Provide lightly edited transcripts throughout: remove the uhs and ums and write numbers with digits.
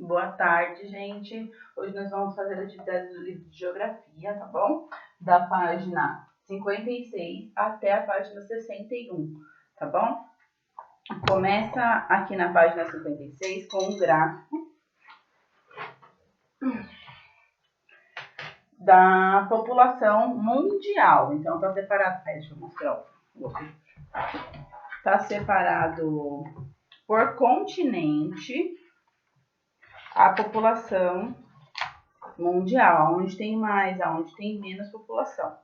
Boa tarde, gente. Hoje nós vamos fazer a atividade do livro de Geografia, tá bom? Da página 56 até a página 61, tá bom? Começa aqui na página 56 com um gráfico da população mundial. Então, tá separado... Deixa eu mostrar o outro. Tá separado por continente a população mundial, onde tem mais, aonde tem menos população.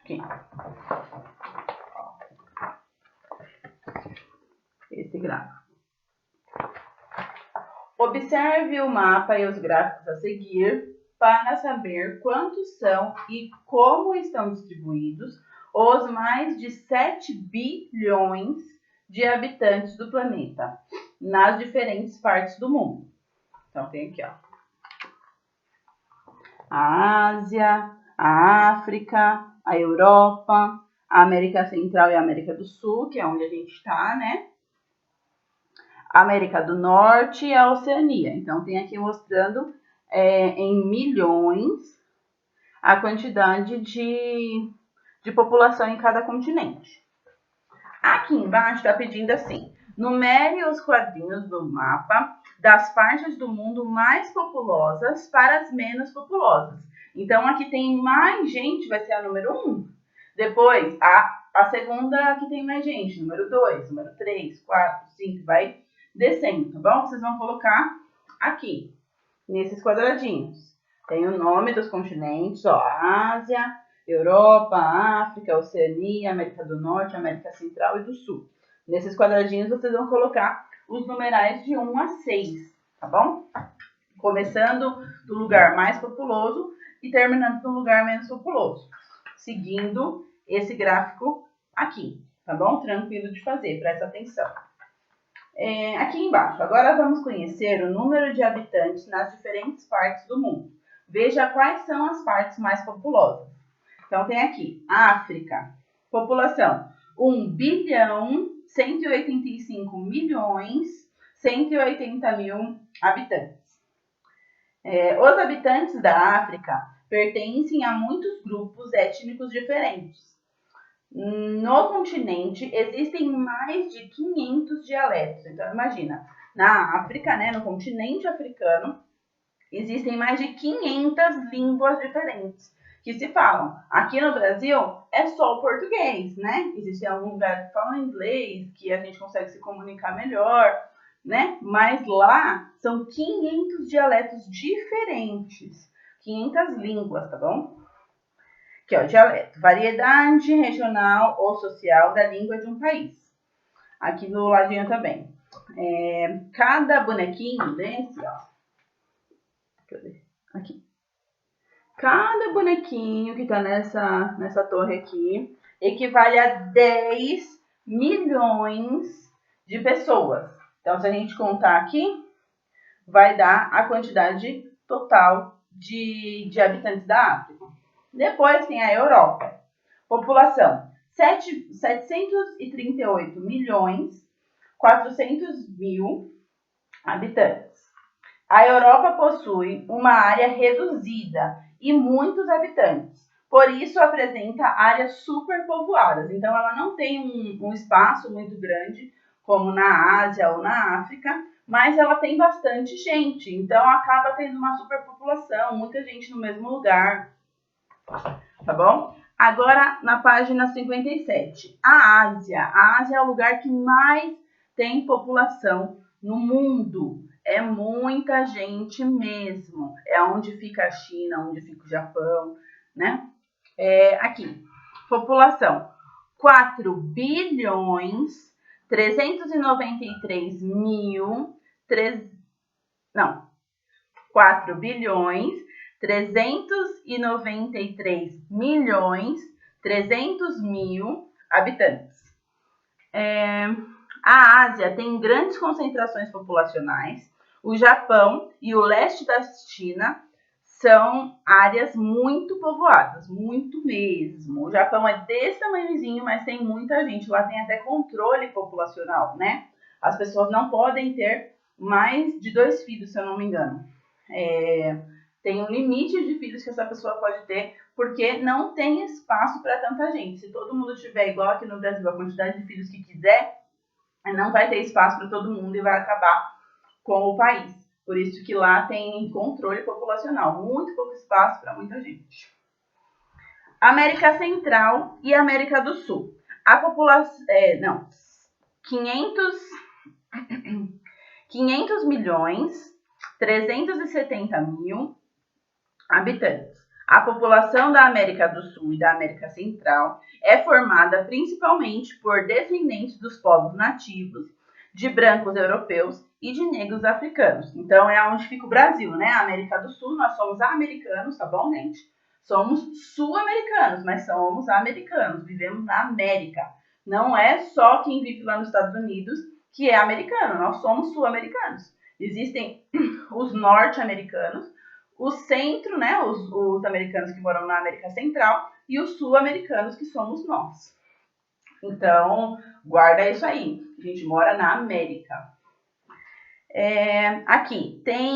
Aqui. Esse gráfico. Observe o mapa e os gráficos a seguir para saber quantos são e como estão distribuídos os mais de 7 bilhões de habitantes do planeta nas diferentes partes do mundo. Então, tem aqui, ó, a Ásia, a África, a Europa, a América Central e a América do Sul, que é onde a gente está, né? A América do Norte e a Oceania. Então, tem aqui mostrando em milhões a quantidade de população em cada continente. Aqui embaixo está pedindo assim: numere os quadrinhos do mapa das partes do mundo mais populosas para as menos populosas. Então, aqui tem mais gente, vai ser a número 1. Depois, a segunda que tem mais gente, número 2, número 3, 4, 5, vai descendo, tá bom? Vocês vão colocar aqui, nesses quadradinhos. Tem o nome dos continentes, ó, Ásia, Europa, África, Oceania, América do Norte, América Central e do Sul. Nesses quadradinhos vocês vão colocar os numerais de 1 a 6, tá bom? Começando do lugar mais populoso e terminando do lugar menos populoso, seguindo esse gráfico aqui, tá bom? Tranquilo de fazer, presta atenção. Aqui embaixo, agora vamos conhecer o número de habitantes nas diferentes partes do mundo. Veja quais são as partes mais populosas. Então, tem aqui, África, população 1 bilhão 185 milhões 180 mil habitantes. Os habitantes da África pertencem a muitos grupos étnicos diferentes. No continente existem mais de 500 dialetos. Então, imagina, na África, né, no continente africano, existem mais de 500 línguas diferentes que se falam. Aqui no Brasil é só o português, né? Existem alguns lugares que falam inglês, que a gente consegue se comunicar melhor, né? Mas lá são 500 dialetos diferentes, 500 línguas, tá bom? Aqui, ó, dialeto, variedade regional ou social da língua de um país. Aqui no ladinho também. Cada bonequinho desse, ó, aqui. Cada bonequinho que tá nessa torre aqui equivale a 10 milhões de pessoas. Então, se a gente contar aqui, vai dar a quantidade total de habitantes da África. Depois tem a Europa. População 738 milhões 400 mil habitantes. A Europa possui uma área reduzida e muitos habitantes. Por isso apresenta áreas superpovoadas. Então ela não tem um espaço muito grande como na Ásia ou na África, mas ela tem bastante gente. Então acaba tendo uma superpopulação, muita gente no mesmo lugar. Tá bom? Agora, na página 57, a Ásia. A Ásia é o lugar que mais tem população no mundo. É muita gente mesmo. É onde fica a China, onde fica o Japão, né? Aqui, população 4 bilhões 393 mil... 4 bilhões 393 milhões 300 mil habitantes. A Ásia tem grandes concentrações populacionais. O Japão e o leste da China são áreas muito povoadas, muito mesmo. O Japão é desse tamanhozinho, mas tem muita gente. Lá tem até controle populacional, né? As pessoas não podem ter mais de 2 filhos, se eu não me engano. Tem um limite de filhos que essa pessoa pode ter, porque não tem espaço para tanta gente. Se todo mundo tiver igual aqui no Brasil, a quantidade de filhos que quiser, não vai ter espaço para todo mundo e vai acabar com o país. Por isso que lá tem controle populacional, muito pouco espaço para muita gente. América Central e América do Sul. A população... 500 milhões 370 mil habitantes. A população da América do Sul e da América Central é formada principalmente por descendentes dos povos nativos, de brancos europeus e de negros africanos. Então é onde fica o Brasil, né? A América do Sul, nós somos americanos, tá bom, gente? Somos sul-americanos, mas somos americanos, vivemos na América. Não é só quem vive lá nos Estados Unidos que é americano, nós somos sul-americanos. Existem os norte-americanos, o centro, né, os americanos que moram na América Central e os sul-americanos que somos nós. Então, guarda isso aí, a gente mora na América. Aqui tem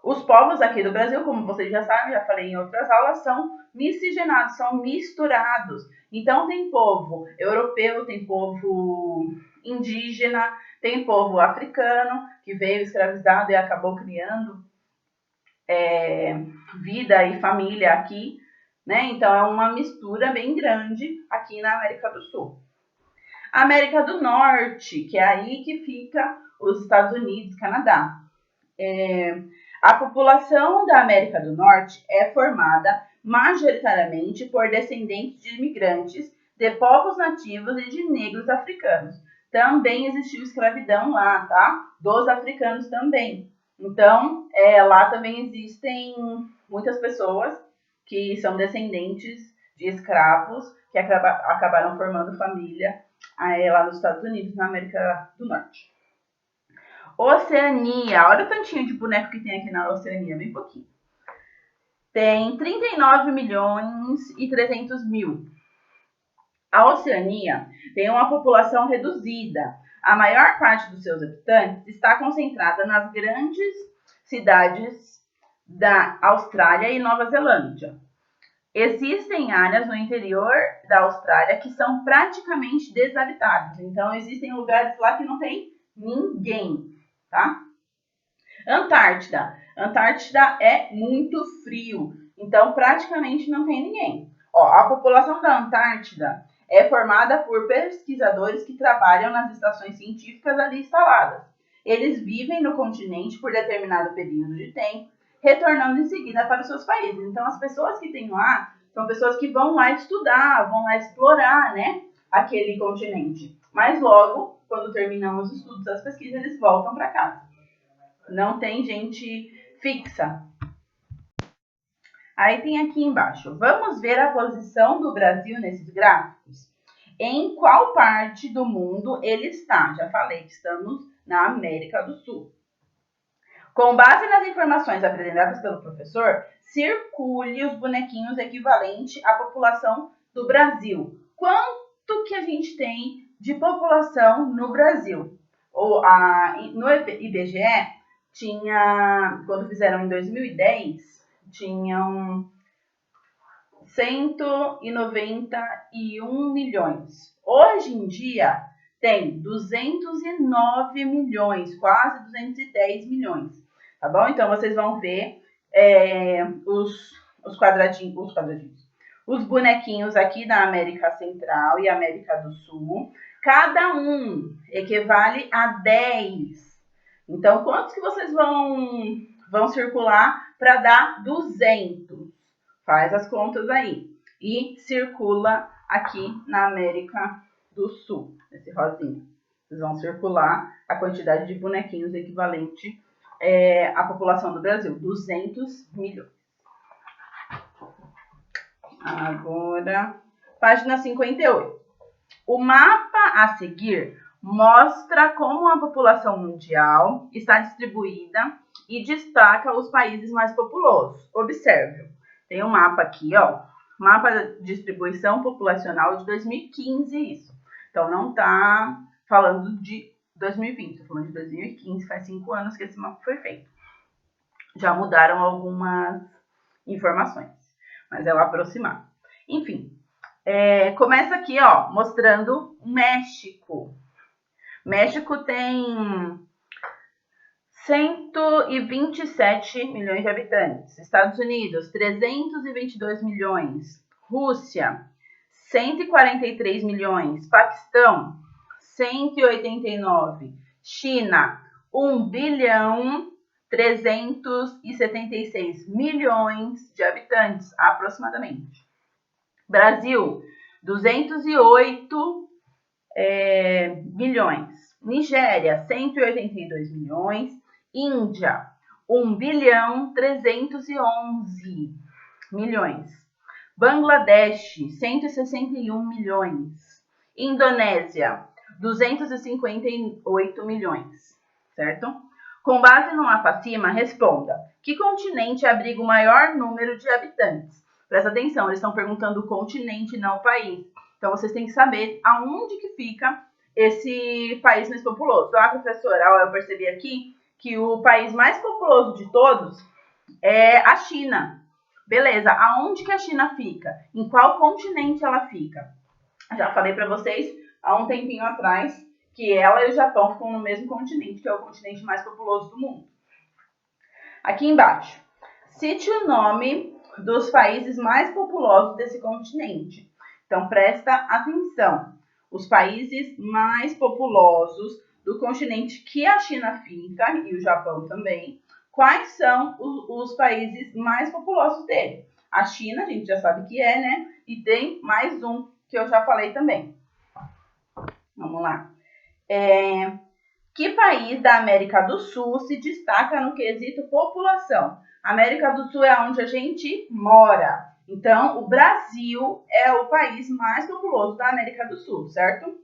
os povos aqui do Brasil, como vocês já sabem, já falei em outras aulas, são miscigenados, são misturados. Então tem povo europeu, tem povo indígena, tem povo africano que veio escravizado e acabou criando vida e família aqui, né? Então é uma mistura bem grande aqui na América do Sul. América do Norte, que é aí que fica os Estados Unidos, Canadá. A população da América do Norte é formada majoritariamente por descendentes de imigrantes, de povos nativos e de negros africanos. Também existiu escravidão lá, tá? Dos africanos também. Então, lá também existem muitas pessoas que são descendentes de escravos que acabaram formando família lá nos Estados Unidos, na América do Norte. Oceania, olha o tantinho de boneco que tem aqui na Oceania, bem pouquinho. Tem 39 milhões e 300 mil. A Oceania tem uma população reduzida. A maior parte dos seus habitantes está concentrada nas grandes cidades da Austrália e Nova Zelândia. Existem áreas no interior da Austrália que são praticamente desabitadas. Então, existem lugares lá que não tem ninguém, tá? Antártida. Antártida é muito frio, então praticamente não tem ninguém. A população da Antártida é formada por pesquisadores que trabalham nas estações científicas ali instaladas. Eles vivem no continente por determinado período de tempo, retornando em seguida para os seus países. Então, as pessoas que tem lá são pessoas que vão lá estudar, vão lá explorar, né, aquele continente. Mas logo, quando terminam os estudos, as pesquisas, eles voltam para casa. Não tem gente fixa. Aí tem aqui embaixo. Vamos ver a posição do Brasil nesses gráficos? Em qual parte do mundo ele está? Já falei que estamos na América do Sul. Com base nas informações apresentadas pelo professor, circule os bonequinhos equivalentes à população do Brasil. Quanto que a gente tem de população no Brasil? No IBGE, quando fizeram em 2010, tinham 191 milhões. Hoje em dia, tem 209 milhões, quase 210 milhões, tá bom? Então, vocês vão ver os quadradinhos, os bonequinhos aqui da América Central e América do Sul. Cada um equivale a 10. Então, quantos que vocês vão circular para dar 200? Faz as contas aí. E circula aqui na América do Sul, esse rosinha. Vocês vão circular a quantidade de bonequinhos equivalente à população do Brasil, 200 milhões. Agora, página 58. O mapa a seguir mostra como a população mundial está distribuída e destaca os países mais populosos. Observe, tem um mapa aqui, mapa de distribuição populacional de 2015, isso. Então, não está falando de 2020, estou falando de 2015, faz 5 anos que esse mapa foi feito. Já mudaram algumas informações, mas é o aproximado. Enfim, começa aqui, ó, mostrando o México. México tem 127 milhões de habitantes. Estados Unidos, 322 milhões. Rússia, 143 milhões. Paquistão, 189. China, 1 bilhão 376 milhões de habitantes, aproximadamente. Brasil, 208 milhões. Nigéria, 182 milhões. Índia, 1 bilhão 311 milhões. Bangladesh, 161 milhões. Indonésia, 258 milhões, certo? Com base no mapa acima, responda: que continente abriga o maior número de habitantes? Presta atenção, eles estão perguntando o continente, não o país. Então, vocês têm que saber aonde que fica esse país mais populoso. Ah, professora, eu percebi aqui que o país mais populoso de todos é a China. Beleza, aonde que a China fica? Em qual continente ela fica? Já falei para vocês há um tempinho atrás que ela e o Japão ficam no mesmo continente, que é o continente mais populoso do mundo. Aqui embaixo, cite o nome dos países mais populosos desse continente. Então, presta atenção. Os países mais populosos do continente que a China fica, e o Japão também, quais são os países mais populosos dele? A China, a gente já sabe que é, né? E tem mais um que eu já falei também. Vamos lá. Que país da América do Sul se destaca no quesito população? América do Sul é onde a gente mora. Então, o Brasil é o país mais populoso da América do Sul, certo?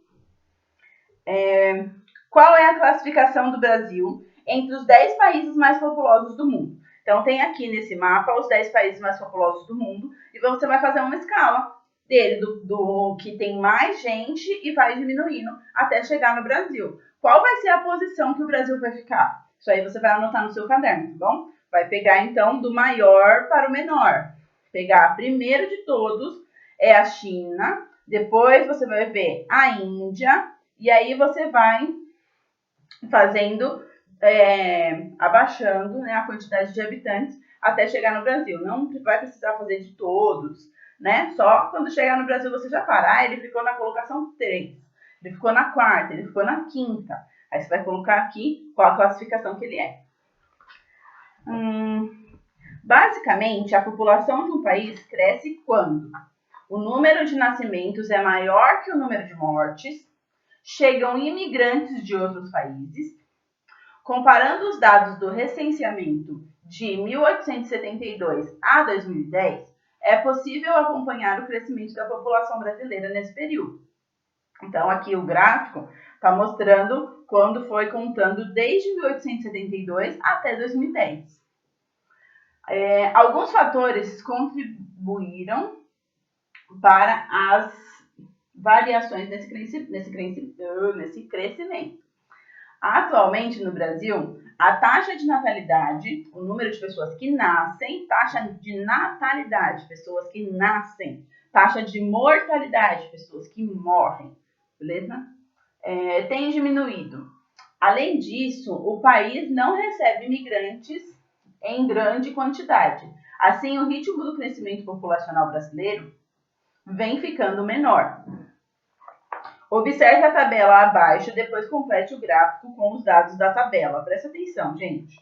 Qual é a classificação do Brasil entre os 10 países mais populosos do mundo? Então, tem aqui nesse mapa os 10 países mais populosos do mundo e você vai fazer uma escala dele, do que tem mais gente e vai diminuindo até chegar no Brasil. Qual vai ser a posição que o Brasil vai ficar? Isso aí você vai anotar no seu caderno, tá bom? Vai pegar, então, do maior para o menor. Pegar primeiro de todos é a China, depois você vai ver a Índia, e aí você vai fazendo, abaixando, né, a quantidade de habitantes até chegar no Brasil. Não vai precisar fazer de todos, né? Só quando chegar no Brasil você já para. Ele ficou na colocação 3, ele ficou na 4ª, ele ficou na 5ª. Aí você vai colocar aqui qual a classificação que ele é. Basicamente, a população de um país cresce quando o número de nascimentos é maior que o número de mortes, chegam imigrantes de outros países. Comparando os dados do recenseamento de 1872 a 2010, é possível acompanhar o crescimento da população brasileira nesse período. Então, aqui o gráfico está mostrando quando foi contando desde 1872 até 2010. Alguns fatores contribuíram para as variações nesse crescimento. Atualmente, no Brasil, a taxa de natalidade, o número de pessoas que nascem, taxa de natalidade, pessoas que nascem, taxa de mortalidade, pessoas que morrem, beleza? Tem diminuído. Além disso, o país não recebe imigrantes em grande quantidade. Assim, o ritmo do crescimento populacional brasileiro vem ficando menor. Observe a tabela abaixo, depois complete o gráfico com os dados da tabela. Presta atenção, gente.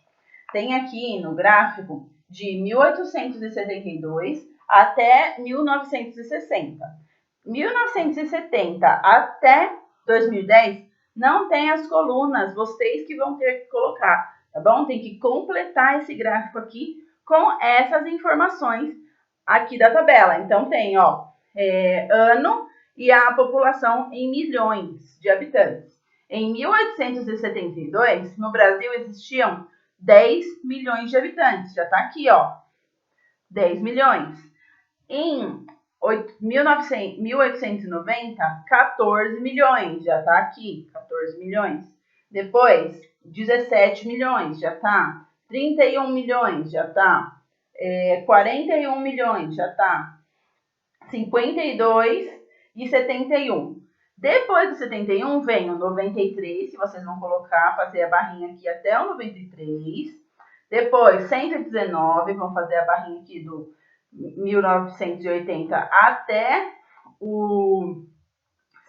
Tem aqui no gráfico de 1872 até 1960. 1970 até 2010 não tem as colunas, vocês que vão ter que colocar, tá bom? Tem que completar esse gráfico aqui com essas informações aqui da tabela. Então tem, ó, ano e a população em milhões de habitantes. Em 1872, no Brasil existiam 10 milhões de habitantes. Já está aqui, ó, 10 milhões. Em 1890, 14 milhões, já tá aqui, 14 milhões. Depois, 17 milhões, já tá. 31 milhões, já tá. 41 milhões, já tá. 52 e 71. Depois do 71 vem o 93, se vocês vão colocar, fazer a barrinha aqui até o 93. Depois, 119, vão fazer a barrinha aqui do 1980 até o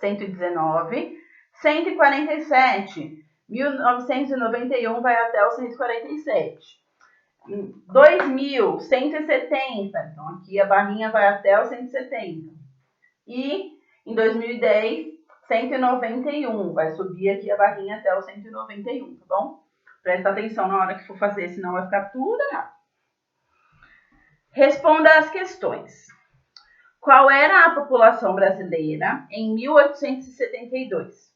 119. 147, 1991 vai até o 147. 2000, 170. Então, aqui a barrinha vai até o 170. E em 2010, 191. Vai subir aqui a barrinha até o 191, tá bom? Presta atenção na hora que for fazer, senão vai ficar tudo errado. Responda as questões. Qual era a população brasileira em 1872?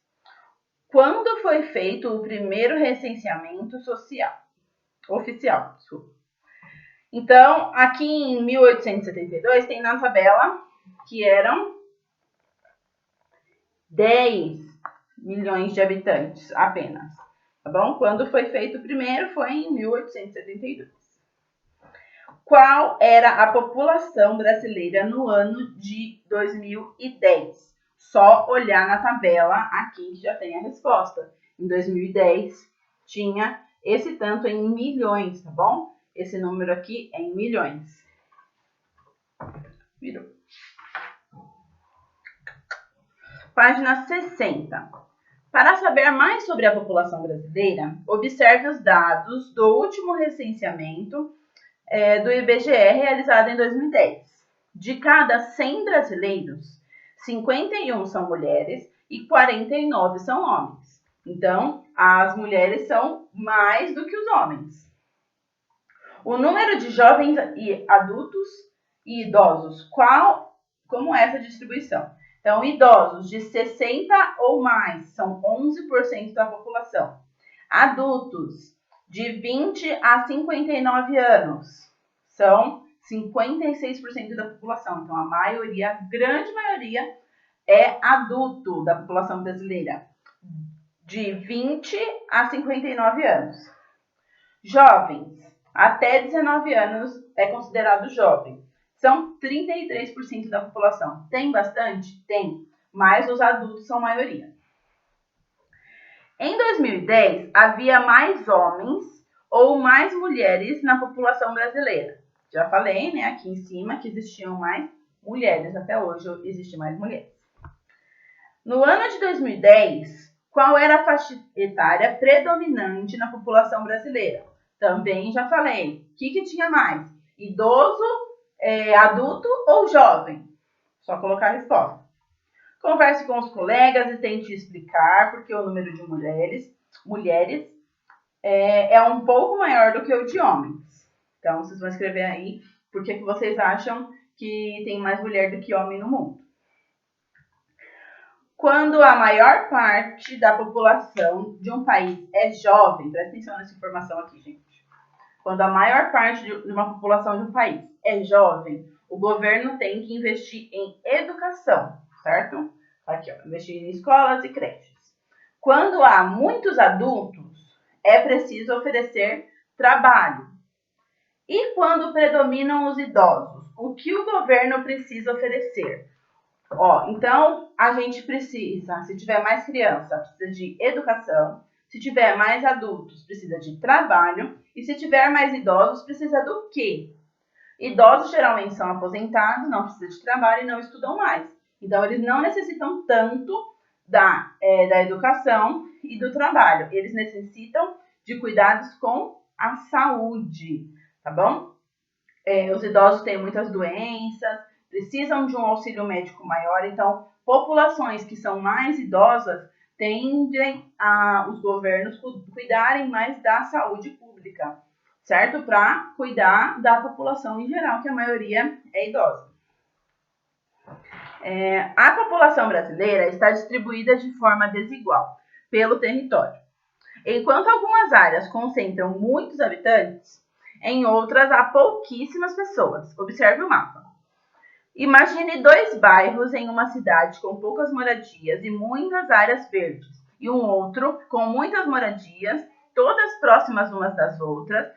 Quando foi feito o primeiro recenseamento oficial? Então, aqui em 1872 tem na tabela que eram 10 milhões de habitantes apenas, tá bom? Quando foi feito o primeiro foi em 1872. Qual era a população brasileira no ano de 2010? Só olhar na tabela aqui que já tem a resposta. Em 2010 tinha esse tanto em milhões, tá bom? Esse número aqui é em milhões. Virou. Página 60. Para saber mais sobre a população brasileira, observe os dados do último recenseamento do IBGE realizado em 2010. De cada 100 brasileiros, 51 são mulheres e 49 são homens. Então, as mulheres são mais do que os homens. O número de jovens e adultos e idosos, como é essa distribuição? Então, idosos de 60 ou mais são 11% da população. Adultos de 20 a 59 anos são 56% da população. Então, a maioria, a grande maioria, é adulto da população brasileira, de 20 a 59 anos. Jovens, até 19 anos é considerado jovem. São 33% da população. Tem bastante? Tem, mas os adultos são maioria. Em 2010, havia mais homens ou mais mulheres na população brasileira. Já falei, né, aqui em cima, que existiam mais mulheres. Até hoje existem mais mulheres. No ano de 2010, qual era a faixa etária predominante na população brasileira? Também já falei. O que tinha mais? Idoso, adulto ou jovem? Só colocar a resposta. Converse com os colegas e tente explicar porque o número de mulheres é um pouco maior do que o de homens. Então, vocês vão escrever aí por que vocês acham que tem mais mulher do que homem no mundo. Quando a maior parte da população de um país é jovem, presta atenção nessa informação aqui, gente. Quando a maior parte de uma população de um país é jovem, o governo tem que investir em educação, certo? Aqui, ó, investir em escolas e creches. Quando há muitos adultos, é preciso oferecer trabalho. E quando predominam os idosos, o que o governo precisa oferecer? Então, a gente precisa, se tiver mais criança, precisa de educação. Se tiver mais adultos, precisa de trabalho. E se tiver mais idosos, precisa do quê? Idosos geralmente são aposentados, não precisam de trabalho e não estudam mais. Então, eles não necessitam tanto da educação e do trabalho. Eles necessitam de cuidados com a saúde, tá bom? Os idosos têm muitas doenças, precisam de um auxílio médico maior. Então, populações que são mais idosas tendem os governos cuidarem mais da saúde pública, certo? Para cuidar da população em geral, que a maioria é idosa. A população brasileira está distribuída de forma desigual pelo território. Enquanto algumas áreas concentram muitos habitantes, em outras há pouquíssimas pessoas. Observe o mapa. Imagine dois bairros em uma cidade com poucas moradias e muitas áreas verdes, e um outro com muitas moradias, todas próximas umas das outras.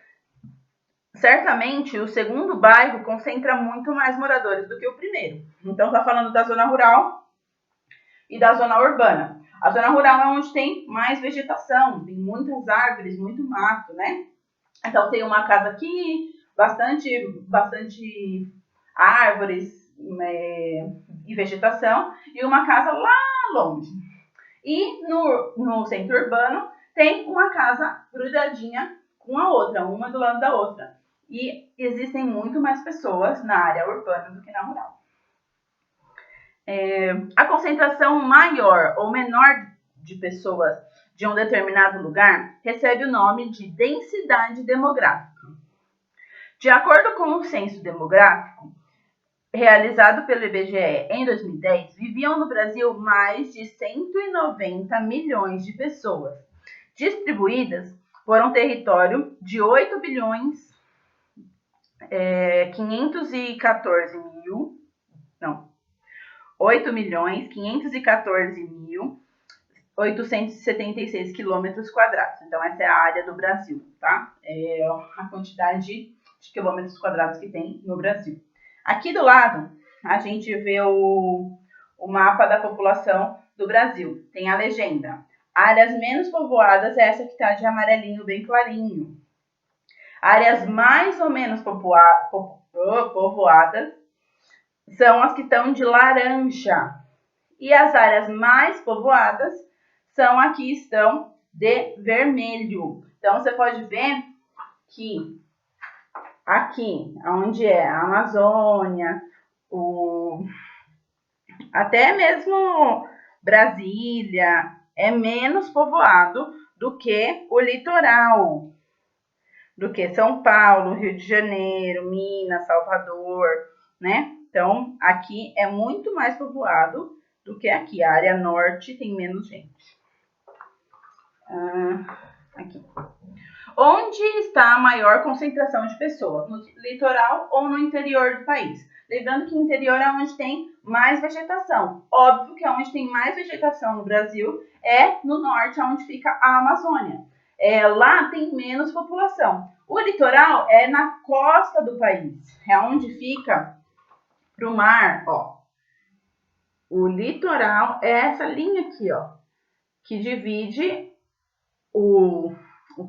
Certamente, o segundo bairro concentra muito mais moradores do que o primeiro. Então, está falando da zona rural e da zona urbana. A zona rural é onde tem mais vegetação, tem muitas árvores, muito mato, né? Então, tem uma casa aqui, bastante árvores e vegetação, e uma casa lá longe. E no centro urbano tem uma casa grudadinha com a outra, uma do lado da outra. E existem muito mais pessoas na área urbana do que na rural. A concentração maior ou menor de pessoas de um determinado lugar recebe o nome de densidade demográfica. De acordo com o censo demográfico realizado pelo IBGE em 2010, viviam no Brasil mais de 190 milhões de pessoas, distribuídas por um território de 8 bilhões 8.514.876 quilômetros quadrados. Então, essa é a área do Brasil, tá? É a quantidade de quilômetros quadrados que tem no Brasil. Aqui do lado, a gente vê o mapa da população do Brasil. Tem a legenda. Áreas menos povoadas é essa que está de amarelinho bem clarinho. Áreas mais ou menos povoadas são as que estão de laranja. E as áreas mais povoadas são as que estão de vermelho. Então, você pode ver que aqui, onde é a Amazônia, até mesmo Brasília, é menos povoado do que o litoral, do que São Paulo, Rio de Janeiro, Minas, Salvador, né? Então, aqui é muito mais povoado do que aqui. A área norte tem menos gente. Aqui. Onde está a maior concentração de pessoas? No litoral ou no interior do país? Lembrando que o interior é onde tem mais vegetação. Óbvio que onde tem mais vegetação no Brasil é no norte, onde fica a Amazônia. Lá tem menos população. O litoral é na costa do país, é onde fica para o mar, ó. O litoral é essa linha aqui, ó, que divide o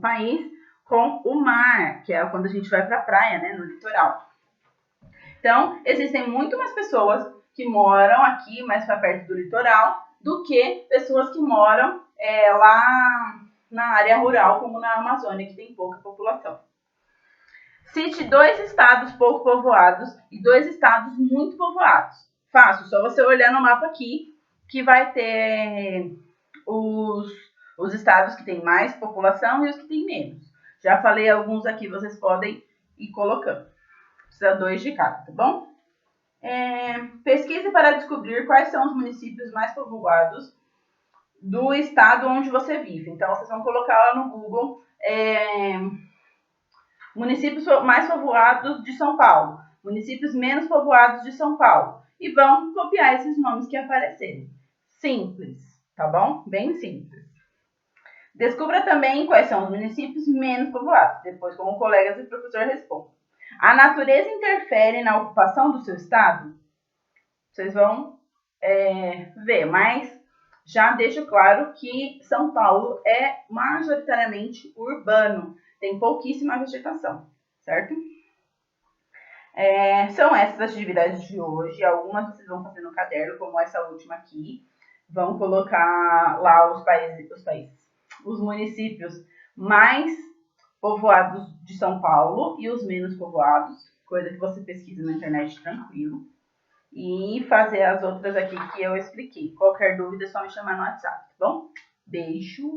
país com o mar, que é quando a gente vai para a praia, né, no litoral. Então, existem muito mais pessoas que moram aqui, mais para perto do litoral, do que pessoas que moram lá na área rural, como na Amazônia, que tem pouca população. Cite 2 estados pouco povoados e 2 estados muito povoados. Fácil, só você olhar no mapa aqui, que vai ter os estados que têm mais população e os que têm menos. Já falei alguns aqui, vocês podem ir colocando. Precisa 2 de cada, tá bom? Pesquise para descobrir quais são os municípios mais povoados do estado onde você vive. Então, vocês vão colocar lá no Google municípios mais povoados de São Paulo, municípios menos povoados de São Paulo, e vão copiar esses nomes que aparecerem. Simples, tá bom? Bem simples. Descubra também quais são os municípios menos povoados, depois como colegas e professor respondem. A natureza interfere na ocupação do seu estado? Vocês vão ver, mas já deixo claro que São Paulo é majoritariamente urbano, tem pouquíssima vegetação, certo? São essas as atividades de hoje, algumas vocês vão fazer no caderno, como essa última aqui. Vão colocar lá os municípios mais povoados de São Paulo e os menos povoados, coisa que você pesquisa na internet tranquilo. E fazer as outras aqui que eu expliquei. Qualquer dúvida é só me chamar no WhatsApp, tá bom? Beijo!